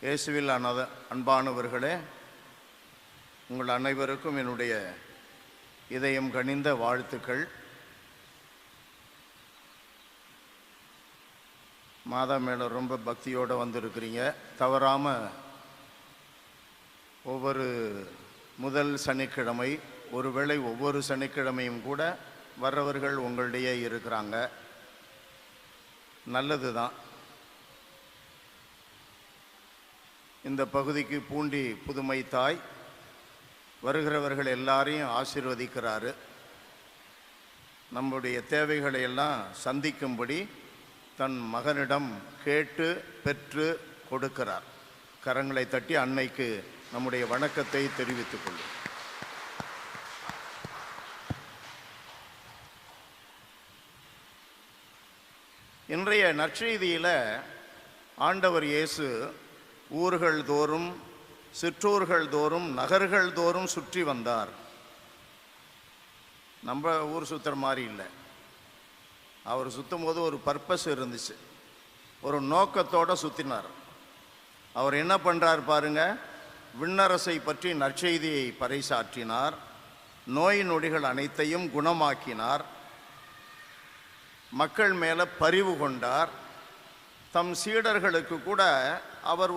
இயேசுவில் அன்பானவர்களே, உங்கள் அனைவருக்கும் என்னுடைய இதயம் கனிந்த வாழ்த்துக்கள். மாதா மேலே ரொம்ப பக்தியோடு வந்திருக்கிறீங்க. தவறாமல் ஒவ்வொரு முதல் சனிக்கிழமை, ஒருவேளை ஒவ்வொரு சனிக்கிழமையும் கூட வர்றவர்கள் உங்களிடையே இருக்கிறாங்க. நல்லது தான். இந்த பகுதிக்கு பூண்டி புதுமை தாய் வருகிறவர்கள் எல்லாரையும் ஆசீர்வதிக்கிறாரு. நம்முடைய தேவைகளை எல்லாம் சந்திக்கும்படி தன் மகனிடம் கேட்டு பெற்று கொடுக்கிறார். கரங்களை தட்டி அன்னைக்கு நம்முடைய வணக்கத்தை தெரிவித்துக் கொள்ளும். இன்றைய நற்செய்தியில் ஆண்டவர் இயேசு ஊர்கள் தோறும், சிற்றூர்கள் தோறும், நகர்கள் தோறும் சுற்றி வந்தார். நம்ம ஊர் சுற்றுற மாதிரி இல்லை. அவர் சுற்றும் போது ஒரு பர்பஸ் இருந்துச்சு, ஒரு நோக்கத்தோடு சுற்றினார். அவர் என்ன பண்ணுறார் பாருங்க, விண்ணரசை பற்றி நற்செய்தியை பறைசாற்றினார். நோய் நொடிகள் அனைத்தையும் குணமாக்கினார். மக்கள் மேலே பரிவு கொண்டார். தம் சீடர்களுக்கு கூட அவர்